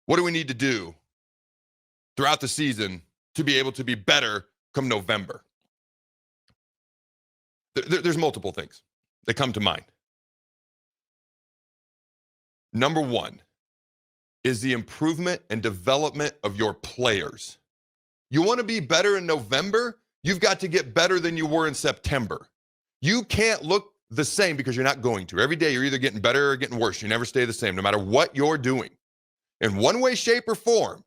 What do we need to do throughout the season to be able to be better come November? There's multiple things that come to mind. Number one is the improvement and development of your players. You want to be better in November? You've got to get better than you were in September. You can't look the same because you're not going to. Every day you're either getting better or getting worse. You never stay the same, no matter what you're doing. In one way, shape, or form,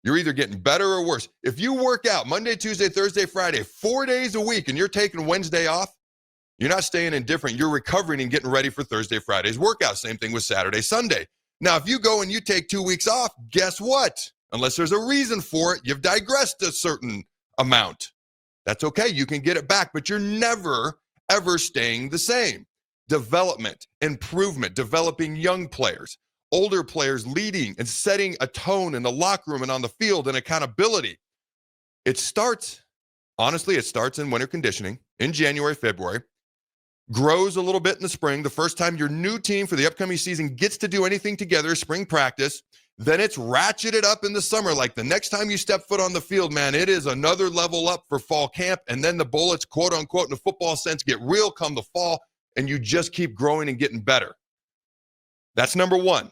you're either getting better or worse. If you work out Monday, Tuesday, Thursday, Friday, 4 days a week, and you're taking Wednesday off, you're not staying indifferent. You're recovering and getting ready for Thursday, Friday's workout. Same thing with Saturday, Sunday. Now, if you go and you take 2 weeks off, guess what? Unless there's a reason for it, you've digressed a certain amount. That's okay. You can get it back, but you're never, ever staying the same. Development, improvement, developing young players, older players leading and setting a tone in the locker room and on the field, and accountability. It starts in winter conditioning in January, February, grows a little bit in the spring. The first time your new team for the upcoming season gets to do anything together, spring practice. Then it's ratcheted up in the summer. Like the next time you step foot on the field, man, it is another level up for fall camp. And then the bullets, quote unquote, in the football sense, get real come the fall, and you just keep growing and getting better. That's number one.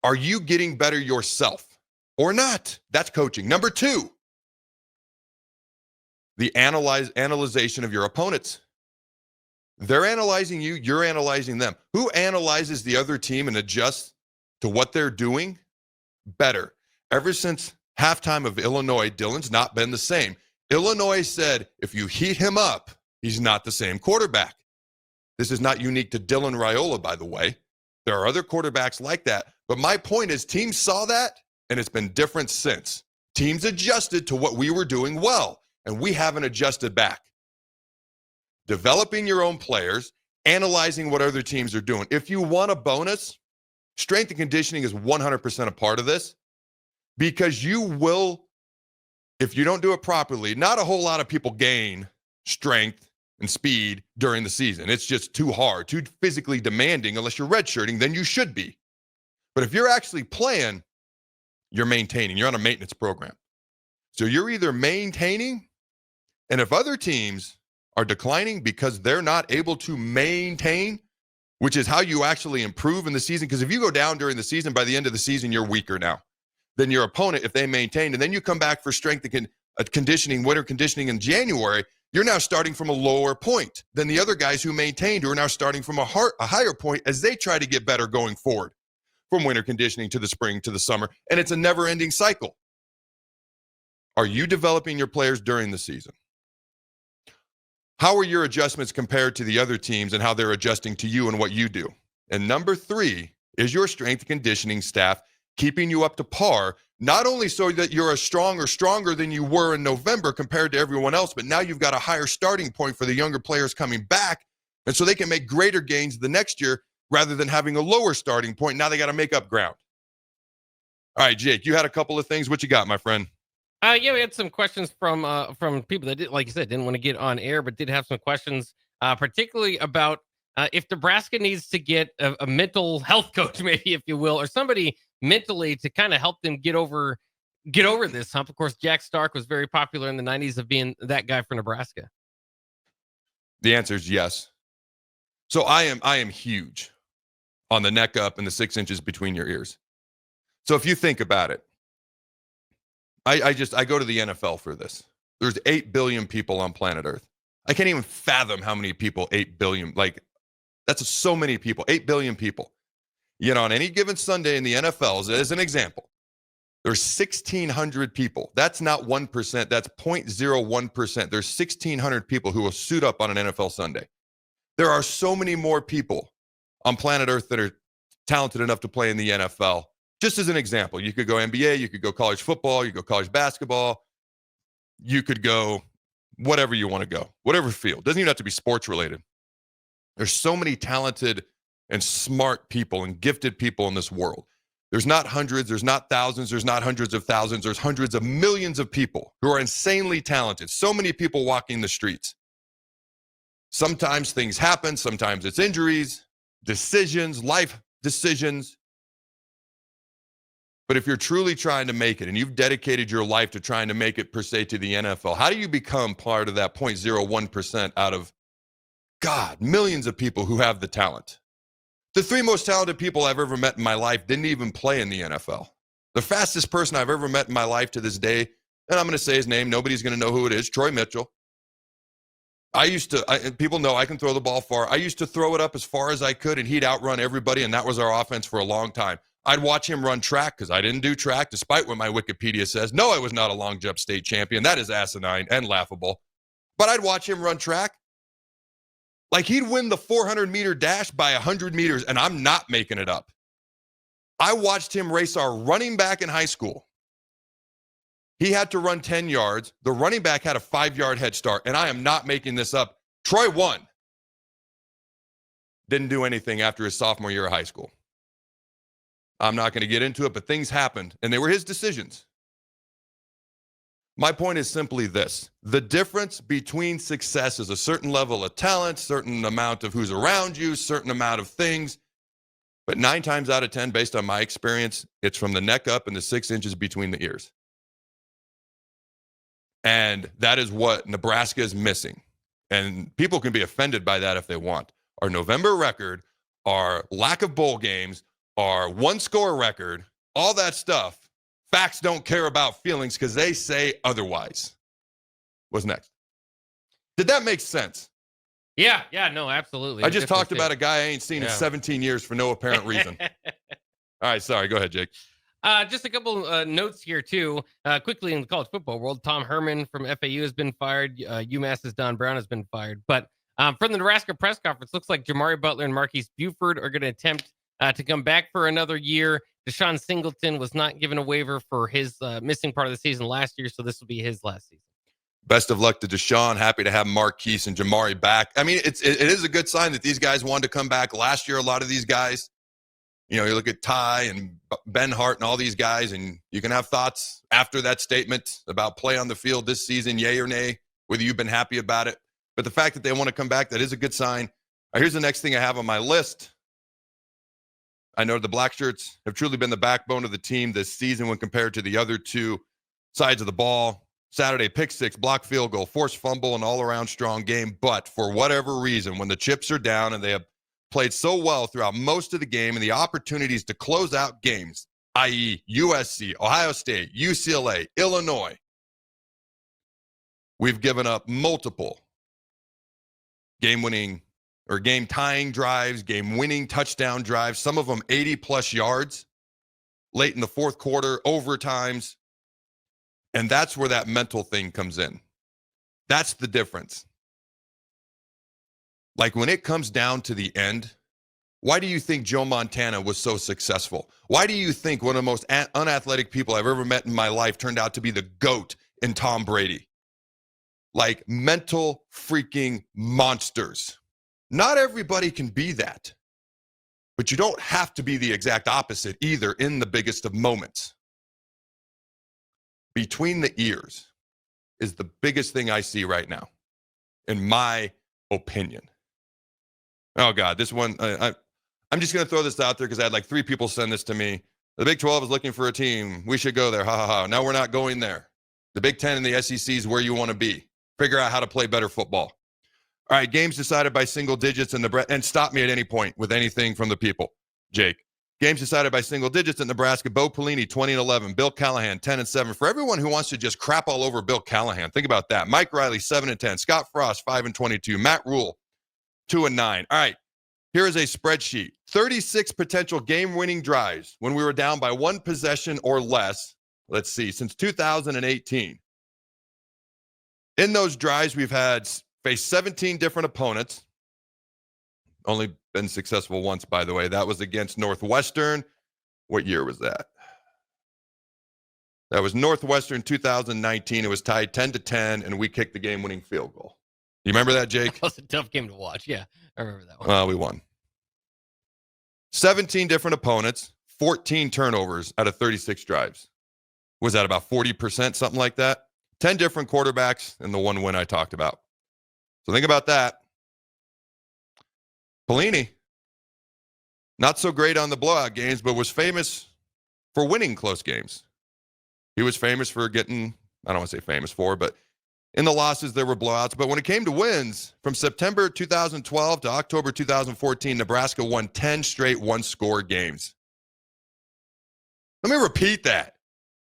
Are you getting better yourself or not? That's coaching. Number two, the analyzation of your opponents. They're analyzing you, you're analyzing them. Who analyzes the other team and adjusts to what they're doing? Better. Ever since halftime of Illinois, Dylan's not been the same. Illinois said, if you heat him up, he's not the same quarterback. This is not unique to Dylan Raiola, by the way. There are other quarterbacks like that. But my point is, teams saw that, and it's been different since. Teams adjusted to what we were doing well, and we haven't adjusted back. Developing your own players, analyzing what other teams are doing. If you want a bonus, strength and conditioning is 100% a part of this, because you will, if you don't do it properly, not a whole lot of people gain strength and speed during the season. It's just too hard, too physically demanding. Unless you're redshirting, then you should be. But if you're actually playing, you're maintaining. You're on a maintenance program. So you're either maintaining, and if other teams are declining because they're not able to maintain, which is how you actually improve in the season. Because if you go down during the season, by the end of the season, you're weaker now than your opponent if they maintain. And then you come back for strength and conditioning, winter conditioning in January, you're now starting from a lower point than the other guys who maintained, who are now starting from a higher point as they try to get better going forward from winter conditioning to the spring to the summer. And it's a never-ending cycle. Are you developing your players during the season? How are your adjustments compared to the other teams and how they're adjusting to you and what you do? And number three, is your strength and conditioning staff keeping you up to par, not only so that you're as strong or stronger than you were in November compared to everyone else, but now you've got a higher starting point for the younger players coming back, and so they can make greater gains the next year rather than having a lower starting point. Now they got to make up ground. All right, Jake, you had a couple of things. What you got, my friend? Yeah, we had some questions from people that did, like you said, didn't want to get on air, but did have some questions, particularly about if Nebraska needs to get a mental health coach, maybe, if you will, or somebody mentally to kind of help them get over this hump. Of course, Jack Stark was very popular in the 90s of being that guy for Nebraska. The answer is yes. So I am huge on the neck up and the 6 inches between your ears. So if you think about it, I go to the NFL for this. There's 8 billion people on planet Earth. I can't even fathom how many people, 8 billion, like that's so many people, 8 billion people. You know, on any given Sunday in the NFL, as an example, there's 1,600 people. That's not 1%, that's 0.01%. There's 1,600 people who will suit up on an NFL Sunday. There are so many more people on planet Earth that are talented enough to play in the NFL. Just as an example, you could go NBA, you could go college football, you could go college basketball, you could go whatever you want to go, whatever field. Doesn't even have to be sports related. There's so many talented and smart people and gifted people in this world. There's not hundreds, there's not thousands, there's not hundreds of thousands, there's hundreds of millions of people who are insanely talented. So many people walking the streets. Sometimes things happen, sometimes it's injuries, decisions, life decisions. But if you're truly trying to make it and you've dedicated your life to trying to make it per se to the NFL, how do you become part of that 0.01% out of, God, millions of people who have the talent? The three most talented people I've ever met in my life didn't even play in the NFL. The fastest person I've ever met in my life to this day, and I'm going to say his name, nobody's going to know who it is, Troy Mitchell. People know I can throw the ball far. I used to throw it up as far as I could, and he'd outrun everybody, and that was our offense for a long time. I'd watch him run track because I didn't do track, despite what my Wikipedia says. No, I was not a long jump state champion. That is asinine and laughable. But I'd watch him run track. Like he'd win the 400-meter dash by 100 meters, and I'm not making it up. I watched him race our running back in high school. He had to run 10 yards. The running back had a 5-yard head start, and I am not making this up. Troy won. Didn't do anything after his sophomore year of high school. I'm not going to get into it, but things happened, and they were his decisions. My point is simply this. The difference between success is a certain level of talent, certain amount of who's around you, certain amount of things. But 9 times out of 10, based on my experience, it's from the neck up and the 6 inches between the ears. And that is what Nebraska is missing. And people can be offended by that if they want. Our November record, our lack of bowl games, our one-score record, all that stuff. Facts don't care about feelings because they say otherwise. What's next? Did that make sense? Yeah, no, absolutely. I just talked about a guy I ain't seen in 17 years for no apparent reason. All right, sorry. Go ahead, Jake. Just a couple notes here, too. Quickly in the college football world, Tom Herman from FAU has been fired. UMass's Don Brown has been fired. But from the Nebraska press conference, looks like Jamari Butler and Marquise Buford are going to attempt to come back for another year. Deshaun Singleton was not given a waiver for his missing part of the season last year, so this will be his last season. Best of luck to Deshaun. Happy to have Marquise and Jamari back. I mean, it is a good sign that these guys wanted to come back last year. A lot of these guys, you look at Ty and Ben Hart and all these guys, and you can have thoughts after that statement about play on the field this season, yay or nay, whether you've been happy about it. But the fact that they want to come back, that is a good sign. Here's the next thing I have on my list. I know the Black Shirts have truly been the backbone of the team this season when compared to the other two sides of the ball. Saturday, pick six, block field goal, forced fumble, an all-around strong game. But for whatever reason, when the chips are down and they have played so well throughout most of the game and the opportunities to close out games, i.e. USC, Ohio State, UCLA, Illinois, we've given up multiple game-winning or game-tying drives, game-winning touchdown drives, some of them 80-plus yards late in the fourth quarter, overtimes. And that's where that mental thing comes in. That's the difference. Like when it comes down to the end, why do you think Joe Montana was so successful? Why do you think one of the most unathletic people I've ever met in my life turned out to be the GOAT in Tom Brady? Like mental freaking monsters. Not everybody can be that. But you don't have to be the exact opposite either in the biggest of moments. Between the ears is the biggest thing I see right now, in my opinion. Oh, God, this one, I'm just going to throw this out there because I had like 3 people send this to me. The Big 12 is looking for a team. We should go there. Ha, ha, ha. No, we're not going there. The Big 10 and the SEC is where you want to be. Figure out how to play better football. All right, games decided by single digits in Nebraska. And stop me at any point with anything from the people, Jake. Games decided by single digits in Nebraska. Bo Pelini, 20-11. Bill Callahan, 10-7. For everyone who wants to just crap all over Bill Callahan, think about that. Mike Riley, 7-10. Scott Frost, 5-22. Matt Rule, 2-9. All right, here is a spreadsheet. 36 potential game-winning drives when we were down by 1 possession or less. Let's see, since 2018. In those drives, we've faced 17 different opponents. Only been successful once, by the way. That was against Northwestern. What year was that? That was Northwestern 2019. It was tied 10-10, and we kicked the game-winning field goal. You remember that, Jake? That was a tough game to watch. Yeah, I remember that one. We won. 17 different opponents, 14 turnovers out of 36 drives. Was that about 40%, something like that? 10 different quarterbacks, and the one win I talked about. So think about that. Pelini, not so great on the blowout games, but was famous for winning close games. He was famous for getting, I don't want to say famous for, but in the losses, there were blowouts. But when it came to wins, from September 2012 to October 2014, Nebraska won 10 straight one-score games. Let me repeat that.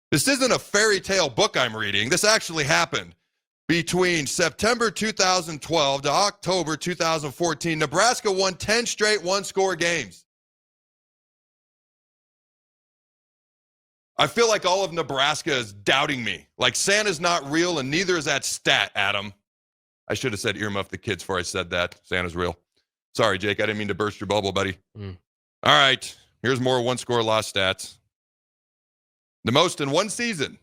This isn't a fairy tale book I'm reading. This actually happened. Between September 2012 to October 2014, Nebraska won 10 straight one-score games. I feel like all of Nebraska is doubting me. Like Santa's not real and neither is that stat, Adam. I should have said earmuff the kids before I said that. Santa's real. Sorry, Jake. I didn't mean to burst your bubble, buddy. All right. Here's more one-score loss stats. The most in one season.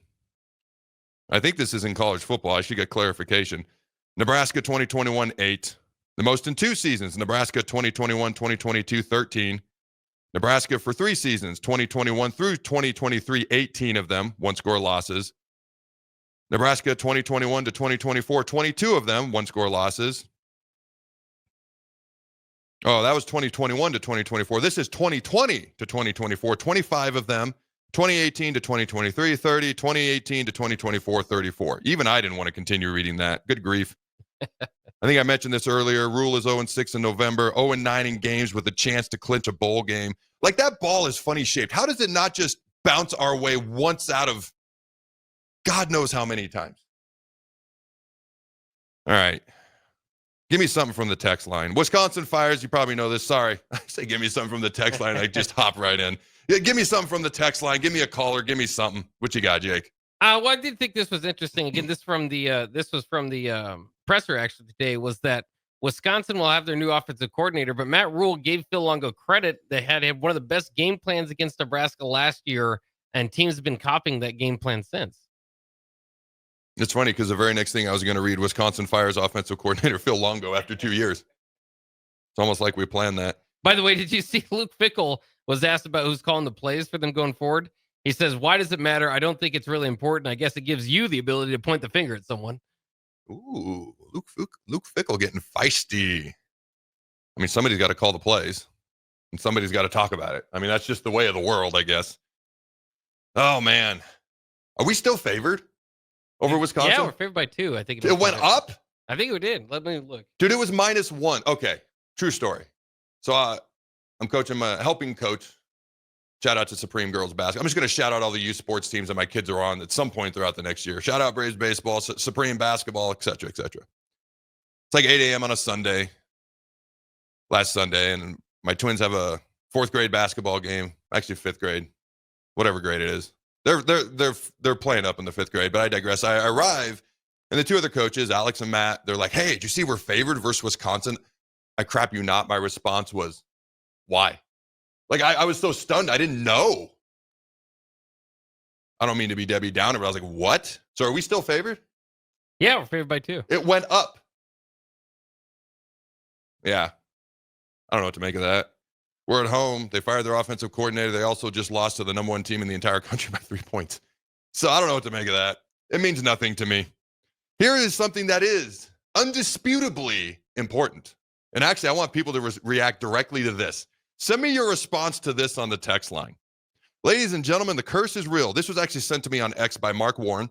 I think this is in college football. I should get clarification. Nebraska 2021, 8. The most in 2 seasons. Nebraska 2021, 2022, 13. Nebraska for 3 seasons, 2021 through 2023, 18 of them, one-score losses. Nebraska 2021 to 2024, 22 of them, one-score losses. Oh, that was 2021 to 2024. This is 2020 to 2024, 25 of them. 2018 to 2023, 30. 2018 to 2024, 34. Even I didn't want to continue reading that. Good grief. I think I mentioned this earlier. Rule is 0-6 in November, 0-9 in games with a chance to clinch a bowl game. Like, that ball is funny shaped. How does it not just bounce our way once out of God knows how many times? All right. Give me something from the text line. Wisconsin fires. You probably know this. Sorry. I say give me something from the text line. I just hop right in. Yeah, give me something from the text line. Give me a caller. Give me something. What you got, Jake? Well, I did think this was interesting. Again, this was from the presser actually today, was that Wisconsin will have their new offensive coordinator, but Matt Rule gave Phil Longo credit. They had one of the best game plans against Nebraska last year, and teams have been copying that game plan since. It's funny because the very next thing I was going to read, Wisconsin fires offensive coordinator Phil Longo after 2 years. It's almost like we planned that. By the way, did you see Luke Fickell was asked about who's calling the plays for them going forward? He says, "Why does it matter? I don't think it's really important. I guess it gives you the ability to point the finger at someone." Ooh, Luke Fickell getting feisty. I mean, somebody's got to call the plays, and somebody's got to talk about it. I mean, that's just the way of the world, I guess. Oh, man. Are we still favored over Wisconsin? Yeah, we're favored by 2. I think it went up? I think we did. Let me look. Dude, it was -1. Okay, true story. So I'm coaching, helping coach. Shout out to Supreme Girls Basketball. I'm just going to shout out all the youth sports teams that my kids are on at some point throughout the next year. Shout out Braves Baseball, Supreme Basketball, et cetera, et cetera. It's like 8 a.m. on a Sunday, last Sunday, and my twins have a 4th grade basketball game, actually 5th grade, whatever grade it is. They're playing up in the 5th grade, but I digress. I arrive, and the 2 other coaches, Alex and Matt, they're like, "Hey, did you see we're favored versus Wisconsin?" I crap you not. My response was, "Why?" Like, I was so stunned. I didn't know. I don't mean to be Debbie Downer, but I was like, what? So are we still favored? Yeah, we're favored by 2. It went up. Yeah. I don't know what to make of that. We're at home. They fired their offensive coordinator. They also just lost to the number 1 team in the entire country by 3 points. So I don't know what to make of that. It means nothing to me. Here is something that is undisputably important. And actually, I want people to react directly to this. Send me your response to this on the text line. Ladies and gentlemen, the curse is real. This was actually sent to me on X by Mark Warren.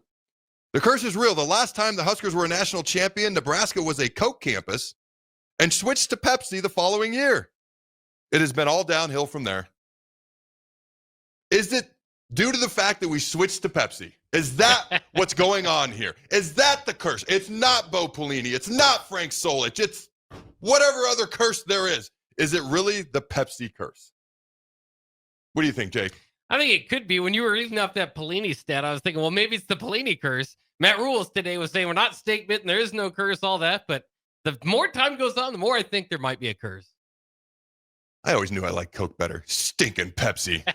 The curse is real. The last time the Huskers were a national champion, Nebraska was a Coke campus and switched to Pepsi the following year. It has been all downhill from there. Is it due to the fact that we switched to Pepsi? Is that what's going on here? Is that the curse? It's not Bo Pelini. It's not Frank Solich. It's whatever other curse there is. Is it really the Pepsi curse? What do you think, Jake? I think it could be. When you were reading off that Pelini stat, I was thinking, well, maybe it's the Pelini curse. Matt Rules today was saying we're not stake bitten, there is no curse, all that. But the more time goes on, the more I think there might be a curse. I always knew I liked Coke better. Stinking Pepsi.